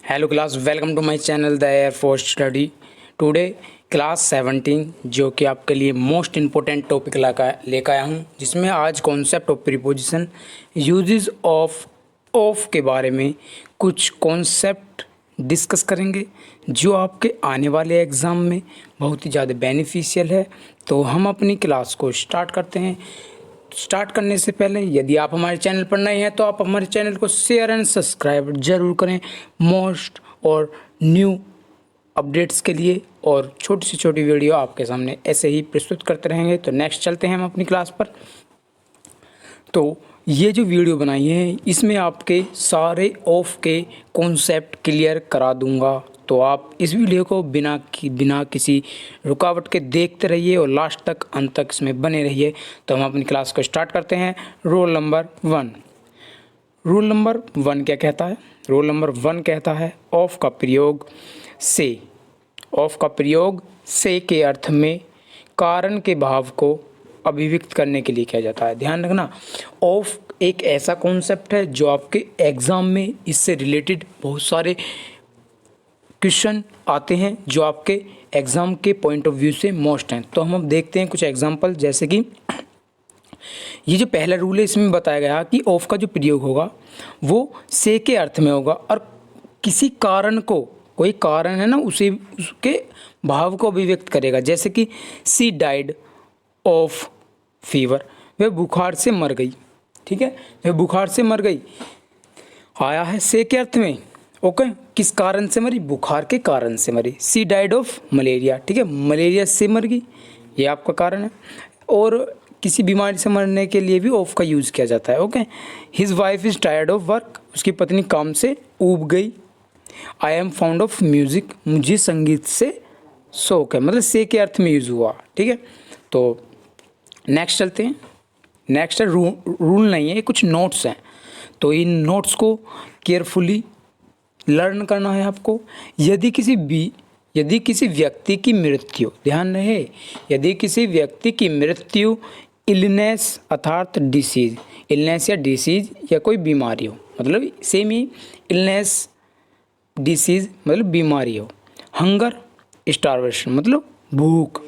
Hello class, welcome to my channel the air force study. Today class 17 जो कि आपके लिए मोस्ट इम्पोर्टेंट टॉपिक लेकर आया हूँ, जिसमें आज concept of preposition, uses of के बारे में कुछ कॉन्सेप्ट डिस्कस करेंगे जो आपके आने वाले एग्ज़ाम में बहुत ही ज़्यादा बेनिफिशियल है। तो हम अपनी क्लास को स्टार्ट करते हैं। स्टार्ट करने से पहले यदि आप हमारे चैनल पर नए हैं तो आप हमारे चैनल को शेयर एंड सब्सक्राइब जरूर करें मोस्ट और न्यू अपडेट्स के लिए, और छोटी से छोटी वीडियो आपके सामने ऐसे ही प्रस्तुत करते रहेंगे। तो नेक्स्ट चलते हैं हम अपनी क्लास पर। तो ये जो वीडियो बनाई है इसमें आपके सारे ऑफ के कॉन्सेप्ट क्लियर करा दूंगा। तो आप इस वीडियो को बिना किसी रुकावट के देखते रहिए और लास्ट तक अंत तक इसमें बने रहिए। तो हम अपनी क्लास को स्टार्ट करते हैं। Rule number 1। रूल नंबर 1 क्या कहता है? रूल नंबर 1 कहता है ऑफ का प्रयोग से, ऑफ का प्रयोग से के अर्थ में कारण के भाव को अभिव्यक्त करने के लिए किया जाता है। ध्यान रखना, ऑफ एक ऐसा कॉन्सेप्ट है जो आपके एग्ज़ाम में इससे रिलेटेड बहुत सारे क्वेश्चन आते हैं जो आपके एग्ज़ाम के पॉइंट ऑफ व्यू से मोस्ट हैं। तो हम अब देखते हैं कुछ एग्जांपल। जैसे कि ये जो पहला रूल है इसमें बताया गया कि ऑफ का जो प्रयोग होगा वो से के अर्थ में होगा और किसी कारण को, कोई कारण है ना, उसके भाव को अभिव्यक्त करेगा। जैसे कि सी डाइड ऑफ फीवर, वह बुखार से मर गई। ठीक है, वह बुखार से मर गई आया है से के अर्थ में। ओके, किस कारण से मरी? बुखार के कारण से मरी। सी डाइड ऑफ मलेरिया, ठीक है, मलेरिया से मर गई, ये आपका कारण है। और किसी बीमारी से मरने के लिए भी ऑफ का यूज़ किया जाता है। Okay, his wife is tired of work, उसकी पत्नी काम से ऊब गई। I am found of music, मुझे संगीत से शौक है, मतलब से के अर्थ में यूज़ हुआ। ठीक है, तो नेक्स्ट चलते हैं। नेक्स्ट है रूल नहीं है, कुछ नोट्स हैं। तो इन नोट्स को केयरफुली लर्न करना है आपको। यदि किसी व्यक्ति की मृत्यु, ध्यान रहे, यदि किसी व्यक्ति की मृत्यु इलनेस अर्थात डिसीज, इलनेस या डिसीज या कोई बीमारी हो, मतलब सेम ही इलनेस डिसीज मतलब बीमारी हो। हंगर स्टारवेशन मतलब भूख,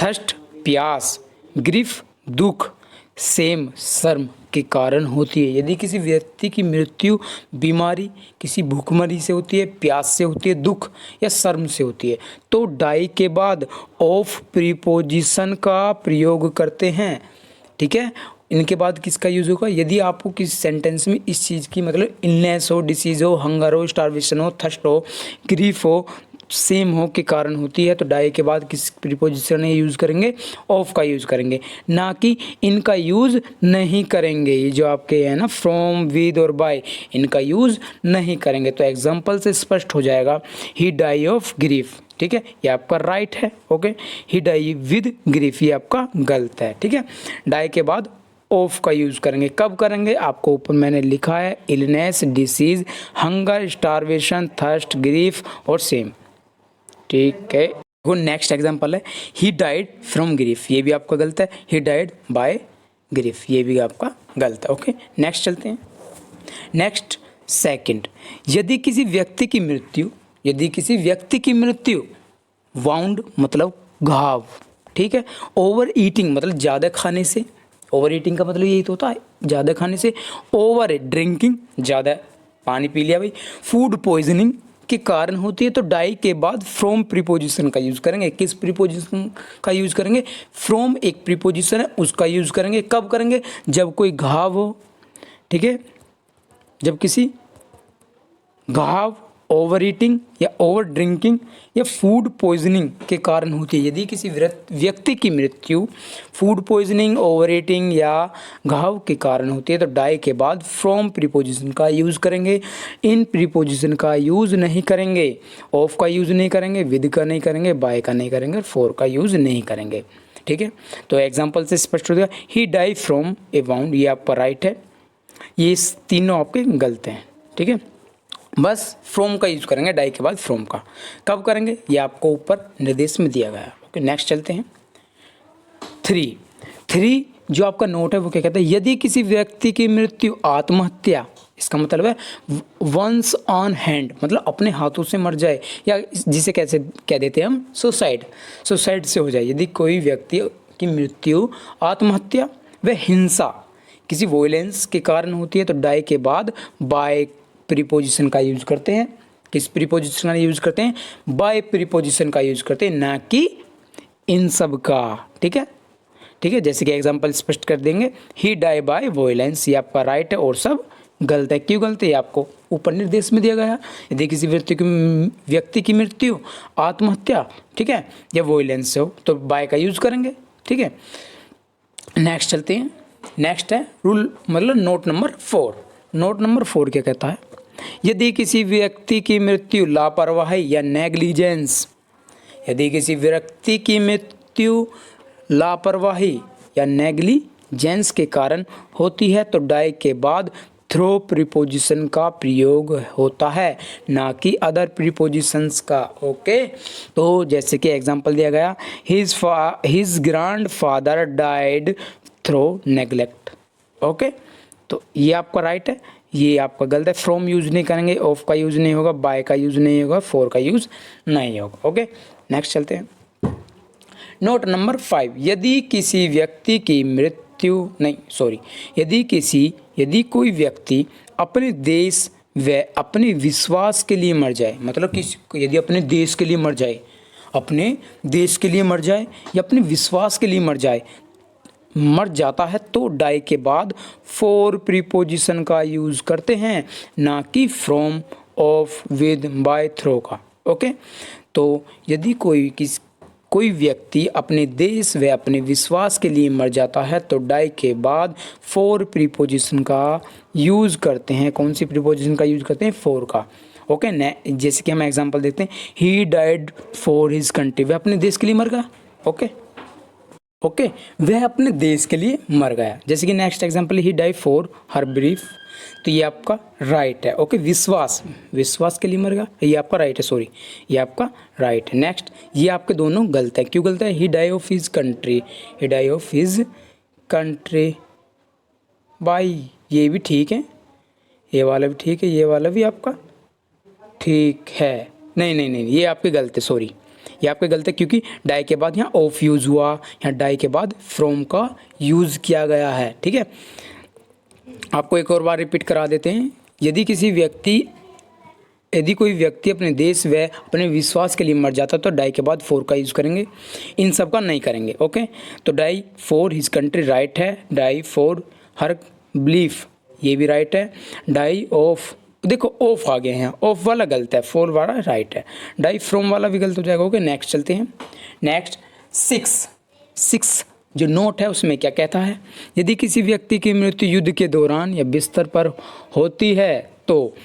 थर्स्ट प्यास, ग्रीफ दुख, सेम शर्म के कारण होती है। यदि किसी व्यक्ति की मृत्यु बीमारी, किसी भूखमरी से होती है, प्यास से होती है, दुख या शर्म से होती है, तो डाई के बाद ऑफ प्रीपोजिशन का प्रयोग करते हैं। ठीक है, इनके बाद किसका यूज़ होगा? यदि आपको किसी सेंटेंस में इस चीज़ की, मतलब इलनेस हो, डिसीज़ हो, हंगर हो, स्टारवेशन हो, थर्स्ट हो, ग्रीफ हो, सेम हो के कारण होती है, तो डाई के बाद किस प्रीपोजिशन का यूज़ करेंगे? ऑफ का यूज़ करेंगे, ना कि इनका यूज़ नहीं करेंगे। ये जो आपके है ना फ्रॉम, विद और बाय, इनका यूज़ नहीं करेंगे। तो एग्जांपल से स्पष्ट हो जाएगा, ही डाई ऑफ ग्रीफ। ठीक है, ये आपका राइट है। Okay, he die with grief, ये आपका गलत है। ठीक है, डाई के बाद ऑफ का यूज़ करेंगे। कब करेंगे? आपको ऊपर मैंने लिखा है, illness, disease, hunger, starvation, thirst, grief और सेम। ठीक है, वो नेक्स्ट एग्जांपल है, ही डाइड फ्रॉम ग्रीफ, ये भी आपका गलत है। ही डाइड बाय ग्रीफ, ये भी आपका गलत है। ओके, नेक्स्ट चलते हैं। नेक्स्ट सेकंड, यदि किसी व्यक्ति की मृत्यु वाउंड मतलब घाव, ठीक है, ओवर ईटिंग मतलब ज़्यादा खाने से, ओवर ईटिंग का मतलब यही तो होता है ज़्यादा खाने से, ओवर ड्रिंकिंग ज़्यादा पानी पी लिया भाई, फूड पॉइजनिंग के कारण होती है, तो डाई के बाद फ्रॉम प्रीपोजिशन का यूज़ करेंगे। किस प्रीपोजिशन का यूज़ करेंगे? फ्रॉम एक प्रीपोजिशन है, उसका यूज़ करेंगे। कब करेंगे? जब कोई घाव हो। ठीक है, जब किसी घाव, ओवर ईटिंग या ओवर ड्रिंकिंग या फूड पॉइजनिंग के कारण होती है। यदि किसी व्यक्ति की मृत्यु फूड पॉइजनिंग, ओवर ईटिंग या घाव के कारण होती है, तो डाई के बाद फ्रॉम प्रीपोजिशन का यूज़ करेंगे। इन प्रीपोजिशन का यूज़ नहीं करेंगे, ऑफ का यूज़ नहीं करेंगे, विद का नहीं करेंगे, बाय का नहीं करेंगे, फॉर का यूज़ नहीं करेंगे। ठीक है, तो एग्जाम्पल से स्पष्ट हो गया, ही डाई फ्रॉम ए वाउंड, ये आपका राइट है। ये तीनों आपके गलत हैं। ठीक है, बस फ्रॉम का यूज़ करेंगे डाई के बाद फ्रॉम का। कब करेंगे? ये आपको ऊपर निर्देश में दिया गया है। ओके, नेक्स्ट चलते हैं। 3 जो आपका नोट है वो क्या कहता है, यदि किसी व्यक्ति की मृत्यु आत्महत्या, इसका मतलब है वंस ऑन हैंड, मतलब अपने हाथों से मर जाए, या जिसे कैसे कह देते हैं हम सुसाइड से हो जाए। यदि कोई व्यक्ति की मृत्यु आत्महत्या व हिंसा किसी वोलेंस के कारण होती है तो डाई के बाद बाय प्रीपोजिशन का यूज करते हैं। किस प्रीपोजिशन का यूज करते हैं? बाय प्रीपोजिशन का यूज करते हैं, ना कि इन सब का। ठीक है, जैसे कि एग्जांपल स्पष्ट कर देंगे, ही डाई बाय वोलेंस, ये आपका राइट है और सब गलत है। क्यों गलत है? आपको ऊपर निर्देश में दिया गया। यदि किसी व्यक्ति की मृत्यु आत्महत्या, ठीक है, या वोलेंस से हो तो बाय का यूज करेंगे। ठीक है, नेक्स्ट चलते हैं। नेक्स्ट है रूल, मतलब नोट नंबर 4। नोट नंबर 4 क्या कहता है, यदि किसी व्यक्ति की मृत्यु लापरवाही या नेग्लिजेंस, यदि किसी व्यक्ति की मृत्यु लापरवाही या नेग्लिजेंस के कारण होती है तो डाई के बाद थ्रो प्रीपोजिशन का प्रयोग होता है, ना कि अदर प्रीपोजिशंस का। ओके, तो जैसे कि एग्जांपल दिया गया, his grandfather died through neglect. Okay, तो ये आपका राइट है, ये आपका गलत है। फ्रॉम यूज नहीं करेंगे, ऑफ का यूज नहीं होगा, बाय का यूज नहीं होगा, फॉर का यूज नहीं होगा। ओके, नेक्स्ट चलते हैं। नोट नंबर 5, यदि किसी व्यक्ति की मृत्यु यदि कोई व्यक्ति अपने देश व अपने विश्वास के लिए मर जाए, मतलब यदि अपने देश के लिए मर जाए, या अपने विश्वास के लिए मर जाता है तो डाई के बाद फॉर प्रीपोजिशन का यूज करते हैं, ना कि from, of, with, by, through का। ओके, तो यदि कोई व्यक्ति अपने देश व अपने विश्वास के लिए मर जाता है तो डाई के बाद फॉर प्रीपोजिशन का यूज करते हैं। कौन सी प्रीपोजिशन का यूज करते हैं? फॉर का। ओके, जैसे कि हम एग्जांपल देखते हैं, he died for his country, वह अपने देश के लिए मर गया। ओके, वह अपने देश के लिए मर गया। जैसे कि next example, he die for her brief, तो ये आपका राइट है। ओके, विश्वास के लिए मर गया, ये आपका राइट है, सॉरी, ये आपका राइट है। नेक्स्ट, ये आपके दोनों गलत है। क्यों गलत है? He die of his country by, ये भी ठीक है, ये वाला भी ठीक है, ये वाला भी आपका ठीक है। नहीं, ये आपके गलत है, सॉरी, ये आपके गलत है, क्योंकि डाई के बाद यहाँ ऑफ यूज़ हुआ, यहाँ डाई के बाद फ्रॉम का यूज़ किया गया है। ठीक है, आपको एक और बार रिपीट करा देते हैं। यदि कोई व्यक्ति अपने देश व अपने विश्वास के लिए मर जाता तो डाई के बाद फॉर का यूज़ करेंगे, इन सब का नहीं करेंगे। ओके, तो die for his country right है, डाई फॉर हर बिलीफ ये भी राइट है, डाई ऑफ, देखो ऑफ आ गए हैं, ऑफ वाला गलत है, फॉर वाला राइट है, डाई फ्रॉम वाला भी गलत हो जाएगा। ओके, नेक्स्ट चलते हैं। नेक्स्ट 6 जो नोट है उसमें क्या कहता है, यदि किसी व्यक्ति की मृत्यु युद्ध के दौरान या बिस्तर पर होती है तो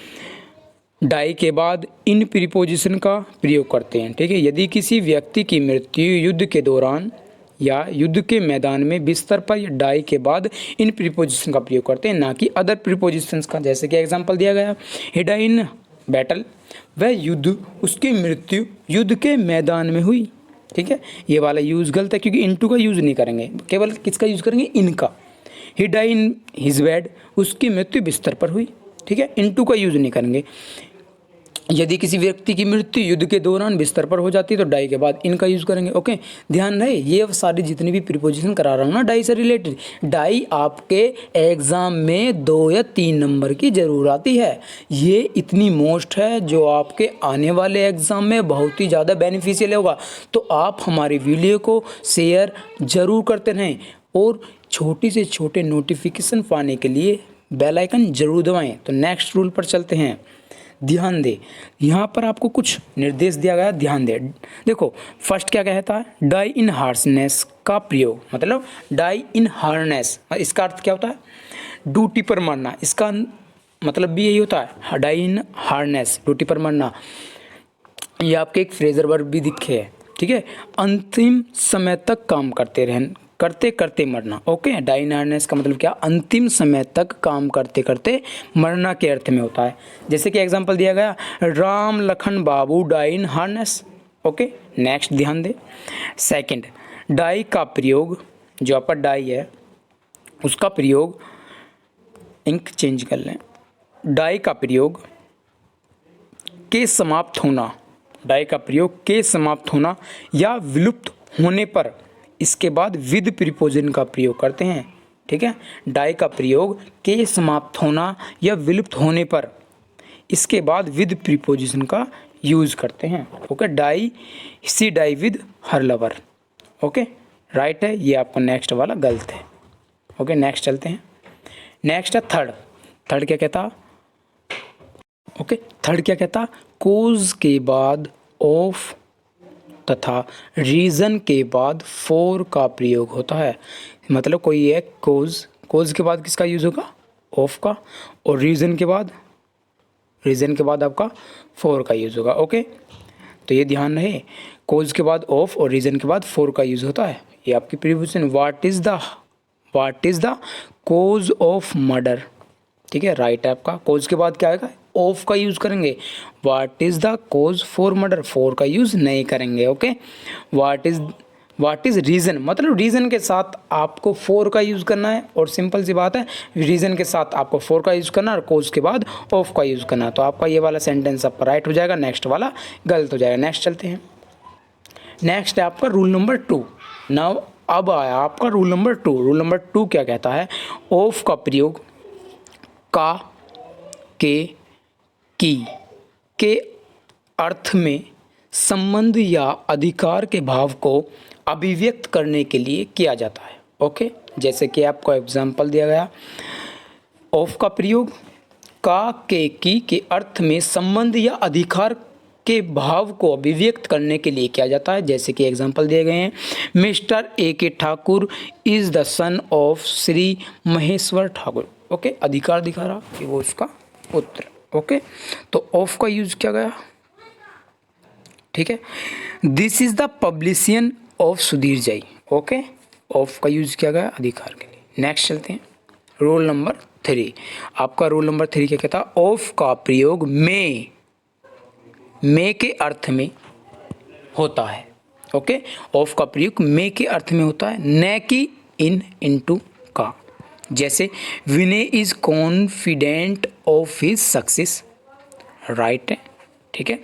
डाई के बाद इन प्रीपोजिशन का प्रयोग करते हैं। ठीक है, यदि किसी व्यक्ति की मृत्यु युद्ध के दौरान या युद्ध के मैदान में बिस्तर पर या डाई के बाद इन प्रीपोजिशन का प्रयोग करते हैं, ना कि अदर प्रीपोजिशंस का। जैसे कि एग्जांपल दिया गया, ही डाई इन बैटल, वह उसकी मृत्यु युद्ध के मैदान में हुई। ठीक है, ये वाला यूज़ गलत है, क्योंकि इनटू का यूज़ नहीं करेंगे, केवल किसका यूज़ करेंगे? इनका। ही डाई इन हिज बेड, उसकी मृत्यु बिस्तर पर हुई। ठीक है, इनटू का यूज़ नहीं करेंगे। यदि किसी व्यक्ति की मृत्यु युद्ध के दौरान बिस्तर पर हो जाती है तो डाई के बाद इनका यूज़ करेंगे। ओके, ध्यान रहे, ये सारी जितनी भी प्रीपोजिशन करा रहा हूँ ना डाई से रिलेटेड, डाई आपके एग्ज़ाम में 2 या 3 नंबर की ज़रूर आती है। ये इतनी मोस्ट है जो आपके आने वाले एग्ज़ाम में बहुत ही ज़्यादा बेनिफिशियल होगा। तो आप हमारी वीडियो को शेयर ज़रूर करते रहें और छोटी से छोटे नोटिफिकेशन पाने के लिए बेल आइकन ज़रूर दबाएँ। तो नेक्स्ट रूल पर चलते हैं। ध्यान दे, यहाँ पर आपको कुछ निर्देश दिया गया, ध्यान दे। देखो, फर्स्ट क्या कहता है, डाई इन हार्नेस का प्रयोग, मतलब डाई इन हार्नेस, इसका अर्थ क्या होता है? ड्यूटी पर मरना। इसका मतलब भी यही होता है, डाई इन हार्नेस, ड्यूटी पर मरना। ये आपके एक फ्रेजर वर्ब भी दिखे है। ठीक है, अंतिम समय तक काम करते करते मरना। ओके, डाई इन हार्नेस का मतलब क्या? अंतिम समय तक काम करते करते मरना के अर्थ में होता है। जैसे कि एग्जांपल दिया गया, राम लखन बाबू डाई इन हार्नेस। ओके, नेक्स्ट ध्यान दे। सेकंड, डाई का प्रयोग, जो आपका डाई है उसका प्रयोग, इंक चेंज कर लें, डाई का प्रयोग के समाप्त होना, डाई का प्रयोग के समाप्त होना या विलुप्त होने पर इसके बाद विद प्रीपोजिशन का प्रयोग करते हैं। ठीक है, डाई का प्रयोग के समाप्त होना या विलुप्त होने पर इसके बाद विद प्रीपोजिशन का यूज करते हैं। Okay, die, see die with her lover. Okay, right है, ये आपका नेक्स्ट वाला गलत है। ओके, नेक्स्ट चलते हैं। नेक्स्ट है थर्ड। थर्ड क्या कहता? ओके, थर्ड क्या कहता? कोज के बाद ऑफ तथा रीज़न के बाद फॉर का प्रयोग होता है। मतलब कोई एक कोज के बाद किसका यूज़ होगा? ऑफ का, और रीज़न के बाद आपका फॉर का यूज़ होगा। ओके, तो ये ध्यान रहे, कोज के बाद ऑफ और रीज़न के बाद फॉर का यूज़ होता है। ये आपकी preposition. What is the cause of murder. ठीक है, राइट है आपका। कोज के बाद क्या आएगा? ऑफ का यूज़ करेंगे। What is the cause for murder, for का यूज़ नहीं करेंगे। ओके, व्हाट इज़ रीज़न, मतलब रीज़न के साथ आपको फॉर का यूज़ करना है, और सिंपल सी बात है, रीज़न के साथ आपको फॉर का यूज़ करना है और कोज के बाद ऑफ का यूज़ करना है। तो आपका ये वाला सेंटेंस आपका राइट हो जाएगा, नेक्स्ट वाला गलत हो जाएगा। नेक्स्ट चलते हैं। नेक्स्ट है आपका रूल नंबर 2। नाउ अब आया आपका रूल नंबर 2। रूल नंबर 2 क्या कहता है? ऑफ का प्रयोग का, के, की के अर्थ में संबंध या अधिकार के भाव को अभिव्यक्त करने के लिए किया जाता है। ओके, जैसे कि आपको एग्जाम्पल दिया गया, ऑफ का प्रयोग का, के, की के अर्थ में संबंध या अधिकार के भाव को अभिव्यक्त करने के लिए किया जाता है। जैसे कि एग्जाम्पल दिए गए हैं, मिस्टर ए के Thakur is the son of Shri Maheshwar Thakur. Okay, अधिकार दिखा रहा कि वो उसका पुत्र। ओके, तो ऑफ का यूज किया गया। ठीक है, this is the publication of Sudhir Jai. Okay, of का यूज किया गया अधिकार के लिए। नेक्स्ट चलते हैं, रूल नंबर 3। आपका रूल नंबर 3 क्या कहता है? ऑफ का प्रयोग में के अर्थ में होता है। ओके, ऑफ का प्रयोग में के अर्थ में होता है, न कि इन, इनटू का। जैसे Vinay is confident of his success. Right है, ठीक है।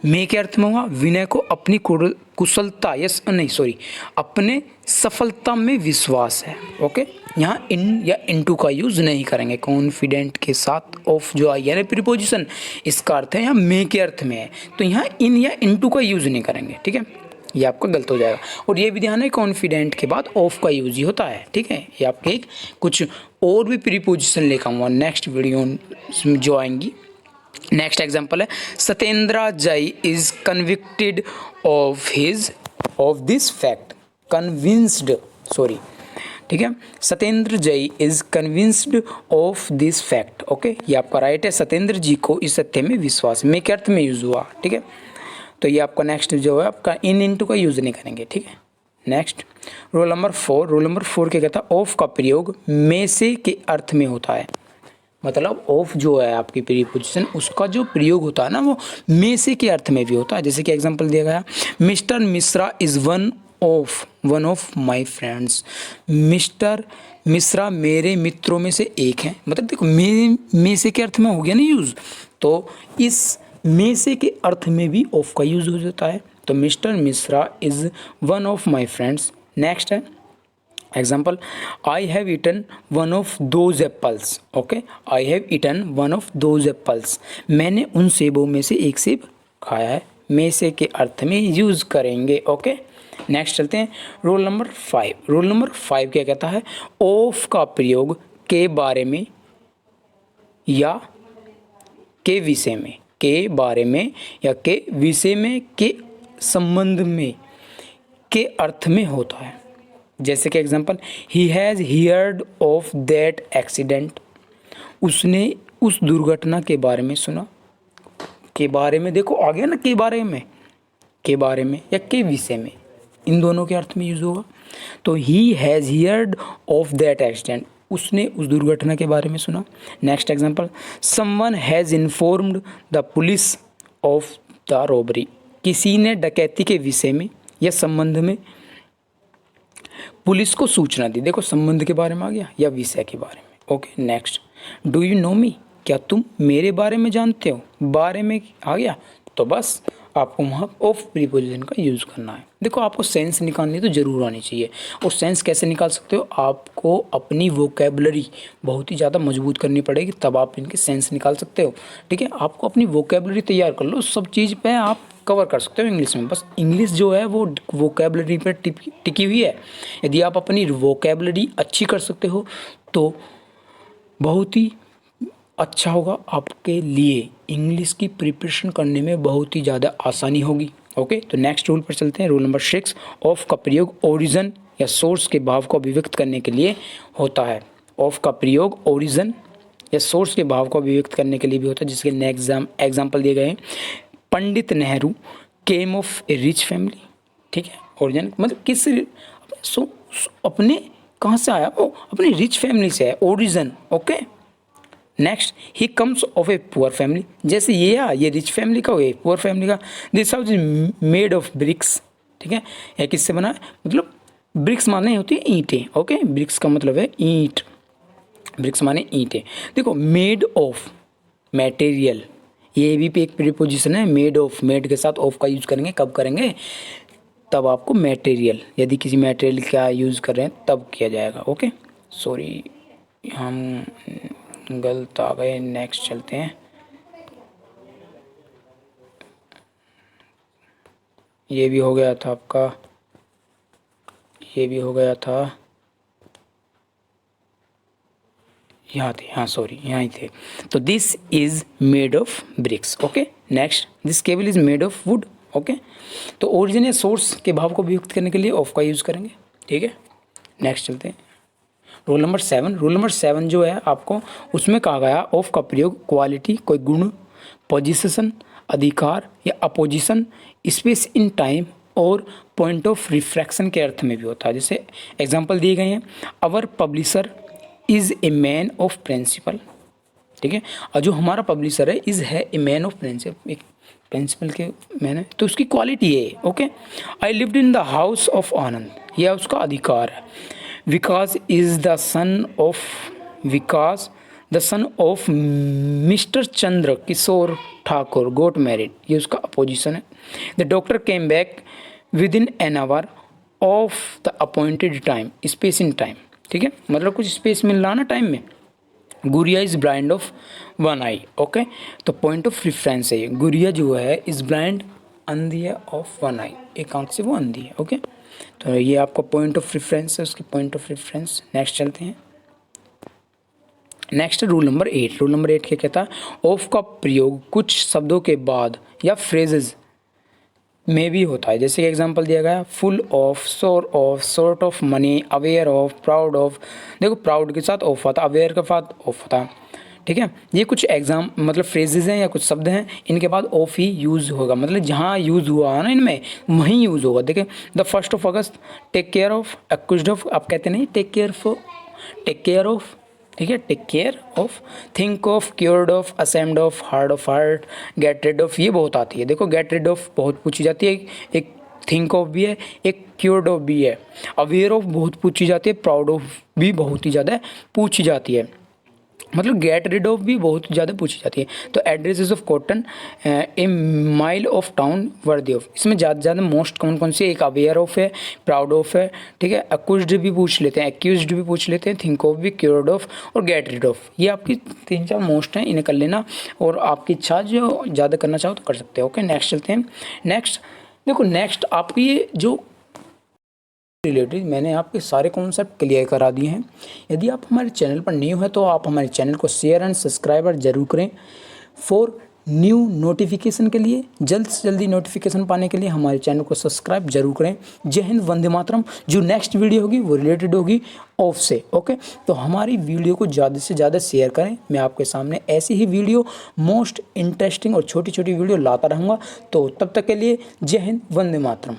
मे के अर्थ में हुआ विनय को अपनी कुशलता, अपने सफलता में विश्वास है। ओके, यहाँ इन या इनटू का यूज नहीं करेंगे। कॉन्फिडेंट के साथ ऑफ जो आई है प्रीपोजिशन, इसका अर्थ है यहाँ मे के अर्थ में है, तो यहाँ इन या इनटू का यूज नहीं करेंगे। ठीक है, ये आपका गलत हो जाएगा। और ये भी ध्यान है, कॉन्फिडेंट के बाद ऑफ का यूज ही होता है। ठीक है, ये आपके एक कुछ और भी प्रीपोजिशन लेकर आऊँगा नेक्स्ट वीडियो जो आएंगी। नेक्स्ट एग्जाम्पल है, सत्येंद्र जय is convicted of this fact. ठीक है, सत्येंद्र जय is convinced of this fact. Okay, ये आपका राइट है। सत्येंद्र जी को इस सत्य में विश्वास, में के अर्थ में यूज हुआ। ठीक है, तो ये आपका नेक्स्ट जो है आपका इन इनटू का यूज नहीं करेंगे। ठीक है, next rule number 4। Rule number 4 क्या कहता है? ऑफ का प्रयोग में से के अर्थ में होता है। मतलब ऑफ जो है आपकी प्रीपोजिशन, उसका जो प्रयोग होता है ना, वो में से के अर्थ में भी होता है। जैसे कि एग्जांपल दिया गया, mister Mishra is one of my friends. Mister Mishra मेरे मित्रों में से एक हैं। मतलब देखो, में से के अर्थ में हो गया ना यूज़, तो इस में से के अर्थ में भी ऑफ का यूज़ हो जाता है। तो mister Mishra is one of my friends. Next है example, I have eaten one of those apples. Okay, I have eaten one of those apples. मैंने उन सेबों में से एक सेब खाया है। में से के अर्थ में यूज़ करेंगे। ओके, नेक्स्ट चलते हैं, रूल नंबर 5। रूल नंबर 5 क्या कहता है? ऑफ का प्रयोग के बारे में या के विषय में, के बारे में या के विषय में, के संबंध में, के अर्थ में होता है। जैसे कि example, he has heard of that accident. उसने उस दुर्घटना के बारे में सुना। के बारे में देखो आ गया ना, के बारे में या के विषय में, इन दोनों के अर्थ में यूज होगा। तो he has heard of that accident, उसने उस दुर्घटना के बारे में सुना। Next example, someone has informed the police of the robbery. किसी ने डकैती के विषय में या संबंध में पुलिस को सूचना दी, देखो संबंध के बारे में आ गया या विषय के बारे में। Okay next, do you know me, क्या तुम मेरे बारे में जानते हो, बारे में आ गया तो बस आपको वहाँ ऑफ प्रीपोजिशन का यूज़ करना है। देखो आपको सेंस निकालनी तो ज़रूर आनी चाहिए, और सेंस कैसे निकाल सकते हो, आपको अपनी वोकेबलरी बहुत ही ज़्यादा मजबूत करनी पड़ेगी, तब आप इनके सेंस निकाल सकते हो। ठीक है, आपको अपनी वोकेबलरी तैयार कर लो, सब चीज़ पे आप कवर कर सकते हो इंग्लिश में। बस इंग्लिश जो है वो वोकेबलरी पर टिकी हुई है। यदि आप अपनी वोकेबलरी अच्छी कर सकते हो तो बहुत ही अच्छा होगा, आपके लिए इंग्लिश की प्रिपरेशन करने में बहुत ही ज़्यादा आसानी होगी। ओके, तो नेक्स्ट रूल पर चलते हैं। रूल नंबर 6, ऑफ का प्रयोग ओरिजिन या सोर्स के भाव को अभिव्यक्त करने के लिए होता है। ऑफ का प्रयोग ओरिजिन या सोर्स के भाव को अभिव्यक्त करने के लिए भी होता है, जिसके नेक्स्ट एग्जाम्पल दिए गए हैं। पंडित नेहरू केम ऑफ ए रिच फैमिली। ठीक है, ओरिजिन मतलब किस अपने कहाँ से आया, वो अपनी रिच फैमिली से है, origin. Okay next, he comes of a poor family, जैसे ये रिच फैमिली का, ये पुअर फैमिली का। This house is made of BRICS. ठीक है, यह किससे बना है, मतलब ब्रिक्स माने होती है ईंटें। ओके, ब्रिक्स का मतलब है ईंट, ब्रिक्स माने ईंटें। देखो मेड ऑफ मटेरियल, ये भी एक प्रीपोजिशन है, मेड ऑफ, मेड के साथ ऑफ का यूज करेंगे, कब करेंगे, तब आपको मटेरियल, यदि किसी मटेरियल का यूज़ कर रहे हैं तब किया जाएगा। ओके सॉरी, हम गलत आ गए, नेक्स्ट चलते हैं। ये भी हो गया था आपका, ये भी हो गया था, यहाँ थे, हाँ सॉरी यहाँ ही थे। तो this is made of BRICS. Okay next, this cable is made of would. Okay, तो ओरिजिन या सोर्स के भाव को अभिव्यक्त करने के लिए ऑफ का यूज़ करेंगे। ठीक है, नेक्स्ट चलते हैं। रूल नंबर 7, रूल नंबर 7 जो है आपको, उसमें कहा गया ऑफ का प्रयोग क्वालिटी, कोई गुण, पोजीशन, अधिकार या अपोजिशन, स्पेस इन टाइम और पॉइंट ऑफ रिफ्रैक्शन के अर्थ में भी होता है। जैसे एग्जांपल दिए गए हैं, our publisher is a man of principle. ठीक है, और जो हमारा पब्लिशर है इज़ है ए मैन ऑफ प्रिंसिपल, एक प्रिंसिपल के मैंने, तो उसकी क्वालिटी है। Okay, I lived in the house of Anand, यह उसका अधिकार है। Vikas is the son of, Vikas the son of mister Chandra Kishor Thakur got married, ये उसका अपोजिशन है। The doctor came back with in an hour of the appointed time, space in time. ठीक है, मतलब कुछ स्पेस मिल रहा ना टाइम में। गुड़िया is blind of one I. Okay, तो पॉइंट ऑफ रेफरेंस है ये, गुड़िया जो है इज ब्लाइंड, अंधी है, ऑफ वन आई, एक आंख से वो अंधी है। ओके, तो ये आपका पॉइंट ऑफ रेफरेंस है, उसकी पॉइंट ऑफ रेफरेंस। नेक्स्ट चलते हैं। Next rule number 8, rule number 8 क्या कहता है, ऑफ का प्रयोग कुछ शब्दों के बाद या फ्रेजेस में भी होता है। जैसे एग्जांपल दिया गया, फुल ऑफ, शोर of, short of money, aware of, proud of. देखो प्राउड के साथ ऑफ आता, अवेयर के साथ ऑफ होता है। ठीक है, ये कुछ एग्जाम मतलब फ्रेजेस हैं या कुछ शब्द हैं, इनके बाद ऑफ ही यूज़ होगा, मतलब जहाँ यूज़ हुआ है ना इनमें वहीं यूज़ होगा। देखिए, the 1st of August, take care of, accused of, आप कहते नहीं टेक केयर ऑफ। ठीक है, take care of, think of, cured of, ashamed of, hard of heart, get rid of, ये बहुत आती है। देखो गेट रिड ऑफ बहुत पूछी जाती है, एक थिंक ऑफ भी है, एक क्योर्ड ऑफ भी है, अवेयर ऑफ बहुत पूछी जाती है, प्राउड ऑफ भी बहुत ही ज़्यादा पूछी जाती है, मतलब गेट रिड ऑफ भी बहुत ज़्यादा पूछी जाती है। तो addresses of cotton, A mile of town, worthy of, इसमें ज़्यादा मोस्ट कौन कौन सी, एक अवेयर ऑफ है, प्राउड ऑफ है। ठीक है, अक्यूज्ड भी पूछ लेते हैं, एक्यूज्ड भी पूछ लेते हैं, थिंक ऑफ भी, क्योर्ड ऑफ और गेट रिड ऑफ, ये आपकी 3-4 मोस्ट हैं, इन्हें कर लेना, और आपकी इच्छा जो ज़्यादा करना चाहो तो कर सकते हो। ओके नेक्स्ट चलते हैं। नेक्स्ट देखो, नेक्स्ट आपकी ये जो रिलेटेड मैंने आपके सारे कॉन्सेप्ट क्लियर करा दिए हैं। यदि आप हमारे चैनल पर न्यू हैं तो आप हमारे चैनल को शेयर एंड सब्सक्राइबर जरूर करें। फॉर न्यू नोटिफिकेशन के लिए, जल्द से जल्दी नोटिफिकेशन पाने के लिए हमारे चैनल को सब्सक्राइब जरूर करें। जय हिंद, वंदे मातरम। जो नेक्स्ट वीडियो होगी वो रिलेटेड होगी ऑफ से। ओके, तो हमारी वीडियो को ज़्यादा से ज़्यादा शेयर करें। मैं आपके सामने ऐसी ही वीडियो, मोस्ट इंटरेस्टिंग और छोटी छोटी वीडियो लाता रहूँगा। तो तब तक के लिए जय हिंद, वंदे मातरम।